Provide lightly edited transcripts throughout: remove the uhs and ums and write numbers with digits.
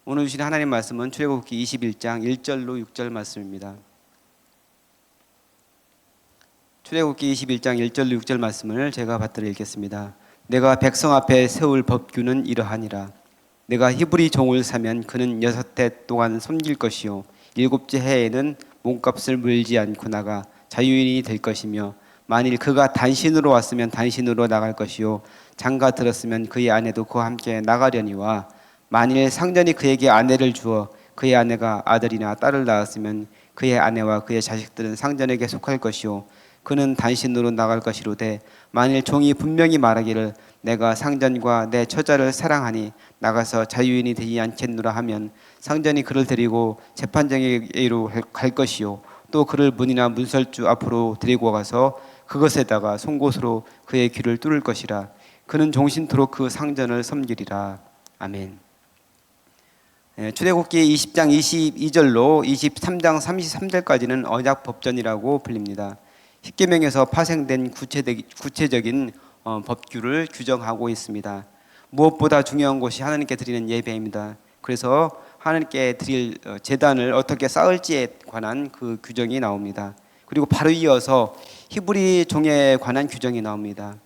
오늘 주신 하나님 말씀은 출애굽기 21장 1절로 6절 말씀입니다. 출애굽기 21장 1절로 6절 말씀을 제가 받들어 읽겠습니다. 내가 백성 앞에 세울 법규는 이러하니라. 내가 히브리 종을 사면 그는 6해 동안 섬길 것이요 7째 해에는 몸값을 물지 않고 나가 자유인이 될 것이며, 만일 그가 단신으로 왔으면 단신으로 나갈 것이요 장가 들었으면 그의 아내도 그와 함께 나가려니와, 만일 상전이 그에게 아내를 주어 그의 아내가 아들이나 딸을 낳았으면 그의 아내와 그의 자식들은 상전에게 속할 것이요 그는 단신으로 나갈 것이로되, 만일 종이 분명히 말하기를 내가 상전과 내 처자를 사랑하니 나가서 자유인이 되지 않겠노라 하면 상전이 그를 데리고 재판장에게로 갈 것이요 또 그를 문이나 문설주 앞으로 데리고 가서 그것에다가 송곳으로 그의 귀를 뚫을 것이라. 그는 종신토록 그 상전을 섬기리라. 아멘. 출애굽기 20장 22절로 23장 33절까지는 언약법전이라고 불립니다. 십계명에서 파생된 구체적인 법규를 규정하고 있습니다. 무엇보다 중요한 것이 하나님께 드리는 예배입니다. 그래서 하나님께 드릴 제단을 어떻게 쌓을지에 관한 그 규정이 나옵니다. 그리고 바로 이어서 히브리 종에 관한 규정이 나옵니다.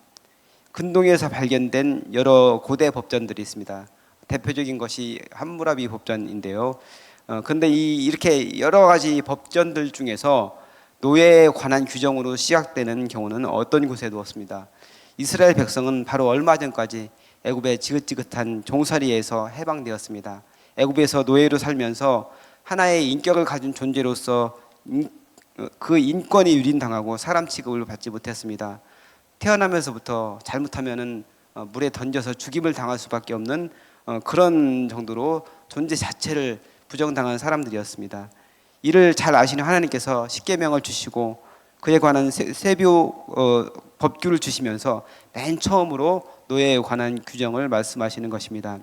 근동에서 발견된 여러 고대 법전들이 있습니다. 대표적인 것이 함무라비 법전인데요. 그런데 이렇게 여러 가지 법전들 중에서 노예에 관한 규정으로 시작되는 경우는 어떤 곳에도 없습니다. 이스라엘 백성은 바로 얼마 전까지 애굽의 지긋지긋한 종살이에서 해방되었습니다. 애굽에서 노예로 살면서 하나의 인격을 가진 존재로서 그 인권이 유린당하고 사람 취급을 받지 못했습니다. 태어나면서부터 잘못하면은 물에 던져서 죽임을 당할 수밖에 없는 그런 정도로 존재 자체를 부정당한 사람들이었습니다. 이를 잘 아시는 하나님께서 십계명을 주시고 그에 관한 세부 법규를 주시면서 맨 처음으로 노예에 관한 규정을 말씀하시는 것입니다.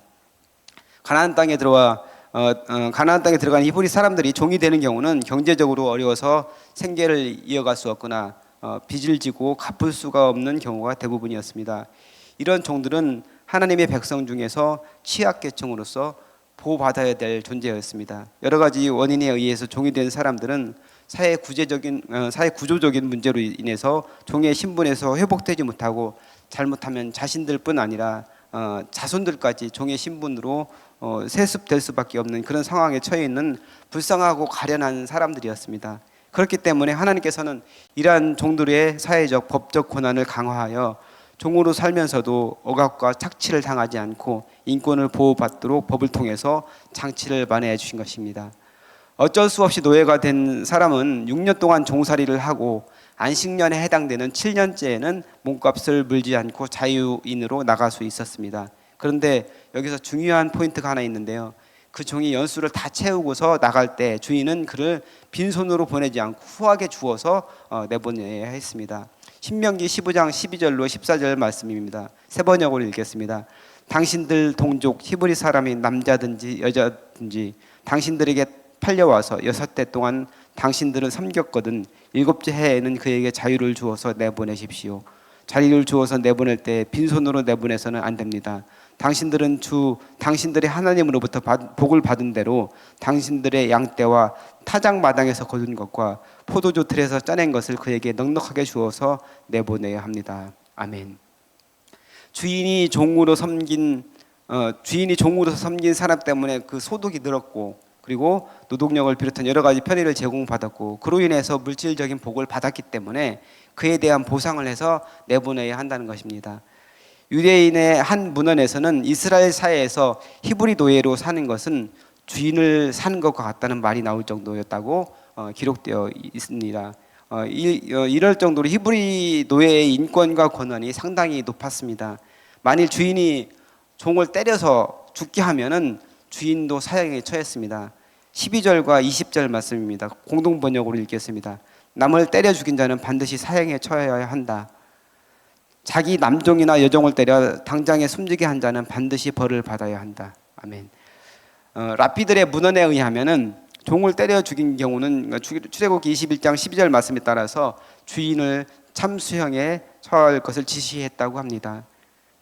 가나안 땅에 들어간 히브리 사람들이 종이 되는 경우는 경제적으로 어려워서 생계를 이어갈 수 없거나 빚을 지고 갚을 수가 없는 경우가 대부분이었습니다. 이런 종들은 하나님의 백성 중에서 취약계층으로서 보호받아야 될 존재였습니다. 여러 가지 원인에 의해서 종이 된 사람들은 사회 구조적인 문제로 인해서 종의 신분에서 회복되지 못하고 잘못하면 자신들뿐 아니라 자손들까지 종의 신분으로 세습될 수밖에 없는 그런 상황에 처해 있는 불쌍하고 가련한 사람들이었습니다. 그렇기 때문에 하나님께서는 이러한 종들의 사회적 법적 권한을 강화하여 종으로 살면서도 억압과 착취를 당하지 않고 인권을 보호받도록 법을 통해서 장치를 마련해 주신 것입니다. 어쩔 수 없이 노예가 된 사람은 6년 동안 종살이를 하고 안식년에 해당되는 7년째에는 몸값을 물지 않고 자유인으로 나갈 수 있었습니다. 그런데 여기서 중요한 포인트가 하나 있는데요. 그 종이 연수를 다 채우고서 나갈 때 주인은 그를 빈손으로 보내지 않고 후하게 주어서 내보내야 했습니다. 신명기 15장 12절로 14절 말씀입니다. 세 번역으로 읽겠습니다. 당신들 동족 히브리 사람이 남자든지 여자든지 당신들에게 팔려와서 6해 동안 당신들은 섬겼거든 7째 해에는 그에게 자유를 주어서 내보내십시오. 자유를 주어서 내보낼 때 빈손으로 내보내서는 안 됩니다. 당신들은 당신들의 하나님으로부터 복을 받은 대로 당신들의 양떼와 타작 마당에서 거둔 것과 포도주 틀에서 짜낸 것을 그에게 넉넉하게 주어서 내보내야 합니다. 아멘. 주인이 종으로 섬긴 사람 때문에 그 소득이 늘었고, 그리고 노동력을 비롯한 여러 가지 편의를 제공받았고, 그로 인해서 물질적인 복을 받았기 때문에 그에 대한 보상을 해서 내보내야 한다는 것입니다. 유대인의 한 문헌에서는 이스라엘 사회에서 히브리 노예로 사는 것은 주인을 사는 것과 같다는 말이 나올 정도였다고 기록되어 있습니다. 이럴 정도로 히브리 노예의 인권과 권한이 상당히 높았습니다. 만일 주인이 종을 때려서 죽게 하면은 주인도 사형에 처했습니다. 12절과 20절 말씀입니다. 공동 번역으로 읽겠습니다. 남을 때려 죽인 자는 반드시 사형에 처해야 한다. 자기 남종이나 여종을 때려 당장에 숨지게 한 자는 반드시 벌을 받아야 한다. 아멘. 라피들의 문헌에 의하면은 종을 때려 죽인 경우는 출애굽기 21장 12절 말씀에 따라서 주인을 참수형에 처할 것을 지시했다고 합니다.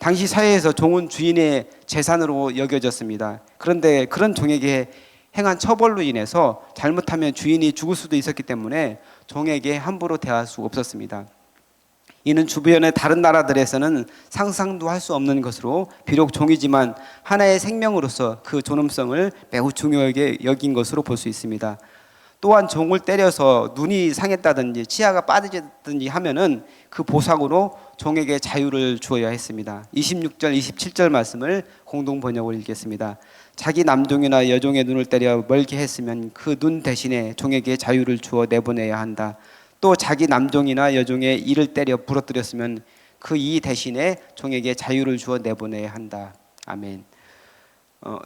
당시 사회에서 종은 주인의 재산으로 여겨졌습니다. 그런데 그런 종에게 행한 처벌로 인해서 잘못하면 주인이 죽을 수도 있었기 때문에 종에게 함부로 대할 수 없었습니다. 이는 주변의 다른 나라들에서는 상상도 할 수 없는 것으로 비록 종이지만 하나의 생명으로서 그 존엄성을 매우 중요하게 여긴 것으로 볼 수 있습니다. 또한 종을 때려서 눈이 상했다든지 치아가 빠지든지 하면은 그 보상으로 종에게 자유를 주어야 했습니다. 26절, 27절 말씀을 공동 번역을 읽겠습니다. 자기 남종이나 여종의 눈을 때려 멀게 했으면 그 눈 대신에 종에게 자유를 주어 내보내야 한다. 또 자기 남종이나 여종의 이를 때려 부러뜨렸으면 그 이 대신에 종에게 자유를 주어 내보내야 한다. 아멘.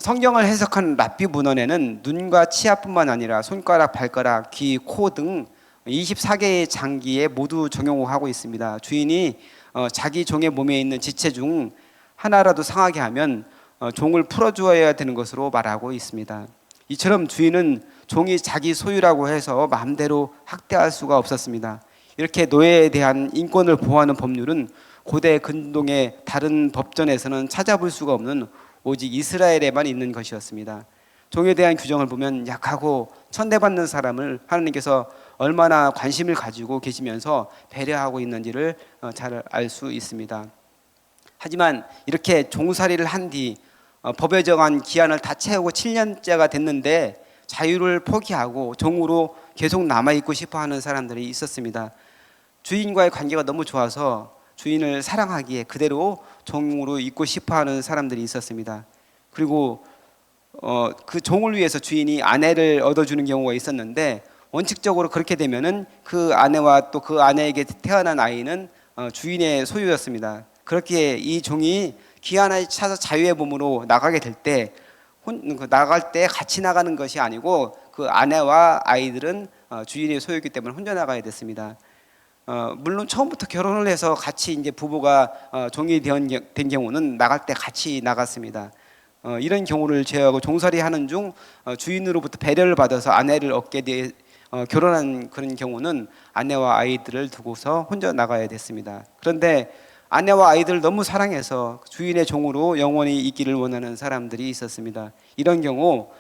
성경을 해석한 랍비 문헌에는 눈과 치아뿐만 아니라 손가락, 발가락, 귀, 코 등 24개의 장기에 모두 적용하고 있습니다. 주인이 자기 종의 몸에 있는 지체 중 하나라도 상하게 하면 종을 풀어주어야 되는 것으로 말하고 있습니다. 이처럼 주인은 종이 자기 소유라고 해서 마음대로 학대할 수가 없었습니다. 이렇게 노예에 대한 인권을 보호하는 법률은 고대 근동의 다른 법전에서는 찾아볼 수가 없는 오직 이스라엘에만 있는 것이었습니다. 종에 대한 규정을 보면 약하고 천대받는 사람을 하나님께서 얼마나 관심을 가지고 계시면서 배려하고 있는지를 잘 알 수 있습니다. 하지만 이렇게 종살이를 한 뒤 법에 정한 기한을 다 채우고 7년째가 됐는데 자유를 포기하고 종으로 계속 남아있고 싶어하는 사람들이 있었습니다. 주인과의 관계가 너무 좋아서 주인을 사랑하기에 그대로 종으로 있고 싶어하는 사람들이 있었습니다. 그리고 그 종을 위해서 주인이 아내를 얻어주는 경우가 있었는데 원칙적으로 그렇게 되면은 그 아내와 또 그 아내에게 태어난 아이는 주인의 소유였습니다. 그렇기에 이 종이 기한을 차서 자유의 몸으로 나가게 될 때 나갈 때 같이 나가는 것이 아니고 그 아내와 아이들은 주인의 소유이기 때문에 혼자 나가야 됐습니다. 물론 처음부터 결혼을 해서 같이 이제 부부가 종이 된 경우는 나갈 때 같이 나갔습니다. 이런 경우를 제외하고 종살이 하는 중 주인으로부터 배려를 받아서 아내를 얻게 돼 결혼한 그런 경우는 아내와 아이들을 두고서 혼자 나가야 됐습니다. 그런데 아내와 아이들을 너무 사랑해서 주인의 종으로 영원히 있기를 원하는 사람들이 있었습니다. 이런 경우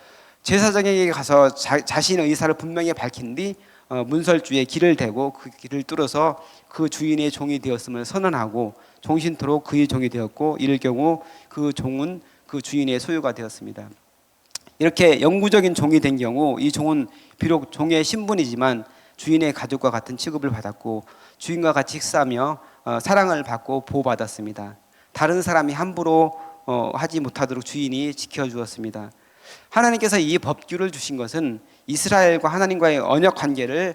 제사장에게 가서 자신의 의사를 분명히 밝힌 뒤 문설주에 길을 대고 그 길을 뚫어서 그 주인의 종이 되었음을 선언하고 종신토록 그의 종이 되었고 이럴 경우 그 종은 그 주인의 소유가 되었습니다. 이렇게 영구적인 종이 된 경우 이 종은 비록 종의 신분이지만 주인의 가족과 같은 취급을 받았고 주인과 같이 식사하며 사랑을 받고 보호받았습니다. 다른 사람이 함부로 하지 못하도록 주인이 지켜주었습니다. 하나님께서 이 법규를 주신 것은 이스라엘과 하나님과의 언약 관계를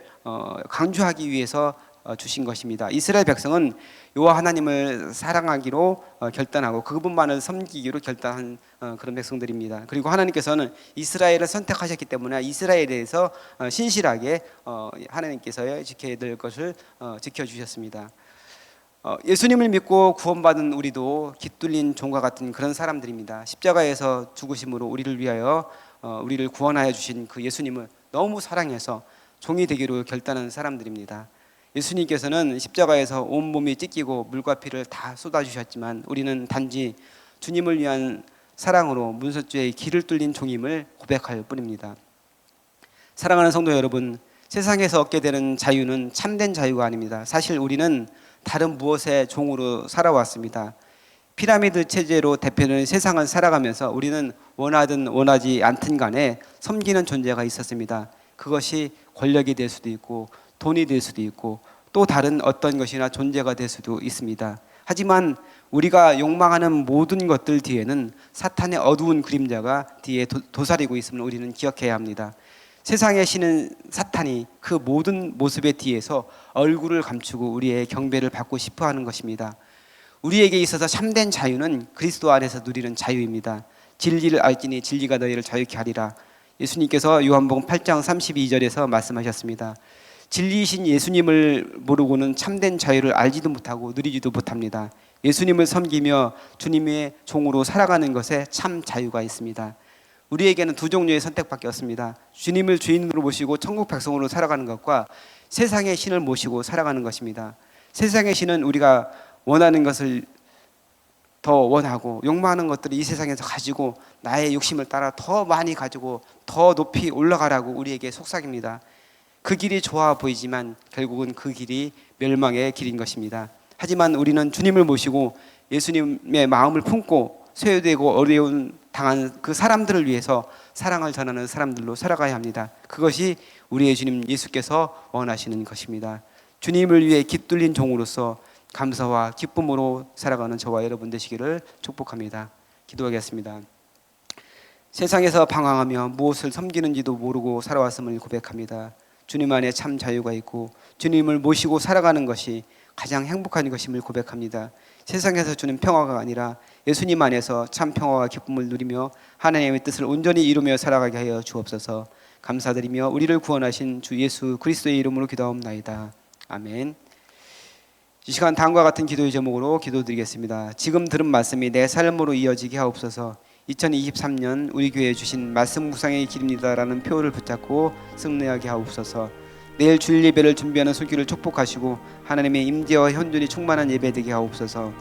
강조하기 위해서 주신 것입니다. 이스라엘 백성은 여호와 하나님을 사랑하기로 결단하고 그분만을 섬기기로 결단한 그런 백성들입니다. 그리고 하나님께서는 이스라엘을 선택하셨기 때문에 이스라엘에 대해서 신실하게 하나님께서 지켜야 될 것을 지켜주셨습니다. 예수님을 믿고 구원받은 우리도 깃둘린 종과 같은 그런 사람들입니다. 십자가에서 죽으심으로 우리를 위하여 우리를 구원하여 주신 그 예수님을 너무 사랑해서 종이 되기로 결단한 사람들입니다. 예수님께서는 십자가에서 온몸이 찢기고 물과 피를 다 쏟아주셨지만 우리는 단지 주님을 위한 사랑으로 문설주에 길을 뚫린 종임을 고백할 뿐입니다. 사랑하는 성도 여러분, 세상에서 얻게 되는 자유는 참된 자유가 아닙니다. 사실 우리는 다른 무엇의 종으로 살아왔습니다. 피라미드 체제로 대표되는 세상을 살아가면서 우리는 원하든 원하지 않든 간에 섬기는 존재가 있었습니다. 그것이 권력이 될 수도 있고 돈이 될 수도 있고 또 다른 어떤 것이나 존재가 될 수도 있습니다. 하지만 우리가 욕망하는 모든 것들 뒤에는 사탄의 어두운 그림자가 뒤에 도사리고 있음을 우리는 기억해야 합니다. 세상의 신은 사탄이 그 모든 모습의 뒤에서 얼굴을 감추고 우리의 경배를 받고 싶어 하는 것입니다. 우리에게 있어서 참된 자유는 그리스도 안에서 누리는 자유입니다. 진리를 알지니 진리가 너희를 자유케 하리라. 예수님께서 요한복음 8장 32절에서 말씀하셨습니다. 진리이신 예수님을 모르고는 참된 자유를 알지도 못하고 누리지도 못합니다. 예수님을 섬기며 주님의 종으로 살아가는 것에 참 자유가 있습니다. 우리에게는 두 종류의 선택밖에 없습니다. 주님을 주인으로 모시고 천국 백성으로 살아가는 것과 세상의 신을 모시고 살아가는 것입니다. 세상의 신은 우리가 원하는 것을 더 원하고 욕망하는 것들을 이 세상에서 가지고 나의 욕심을 따라 더 많이 가지고 더 높이 올라가라고 우리에게 속삭입니다. 그 길이 좋아 보이지만 결국은 그 길이 멸망의 길인 것입니다. 하지만 우리는 주님을 모시고 예수님의 마음을 품고 소외되고 어려운 당한 그 사람들을 위해서 사랑을 전하는 사람들로 살아가야 합니다. 그것이 우리의 주님 예수께서 원하시는 것입니다. 주님을 위해 깃둘린 종으로서 감사와 기쁨으로 살아가는 저와 여러분 되시기를 축복합니다. 기도하겠습니다. 세상에서 방황하며 무엇을 섬기는지도 모르고 살아왔음을 고백합니다. 주님 안에 참 자유가 있고 주님을 모시고 살아가는 것이 가장 행복한 것임을 고백합니다. 세상에서 주는 평화가 아니라 예수님 안에서 참 평화와 기쁨을 누리며 하나님의 뜻을 온전히 이루며 살아가게 하여 주옵소서. 감사드리며 우리를 구원하신 주 예수 그리스도의 이름으로 기도하옵나이다. 아멘. 이 시간 다음과 같은 기도의 제목으로 기도드리겠습니다. 지금 들은 말씀이 내 삶으로 이어지게 하옵소서. 2023년 우리 교회에 주신 말씀 묵상의 길입니다라는 표어를 붙잡고 승리하게 하옵소서. 내일 주일 예배를 준비하는 손길을 축복하시고 하나님의 임재와 현존이 충만한 예배 되게 하옵소서.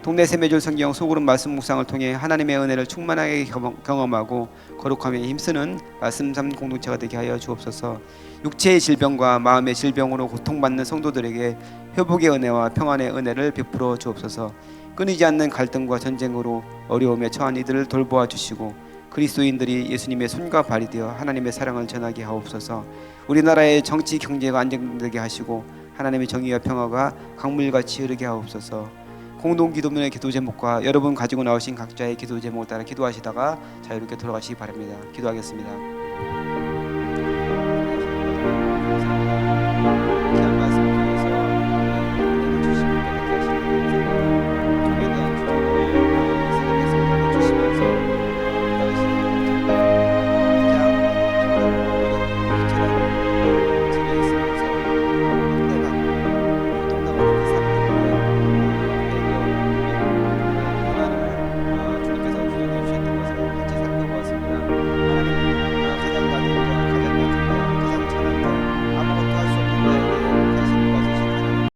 동네 세매줄 성경 소그룹 말씀 묵상을 통해 하나님의 은혜를 충만하게 경험하고 거룩함에 힘쓰는 말씀 삶 공동체가 되게 하여 주옵소서. 육체의 질병과 마음의 질병으로 고통받는 성도들에게 회복의 은혜와 평안의 은혜를 베풀어 주옵소서. 끊이지 않는 갈등과 전쟁으로 어려움에 처한 이들을 돌보아 주시고 그리스도인들이 예수님의 손과 발이 되어 하나님의 사랑을 전하게 하옵소서. 우리나라의 정치 경제가 안정되게 하시고 하나님의 정의와 평화가 강물같이 흐르게 하옵소서. 공동 기도문의 기도 제목과 여러분 가지고 나오신 각자의 기도 제목을 따라 기도하시다가 자유롭게 돌아가시기 바랍니다. 기도하겠습니다.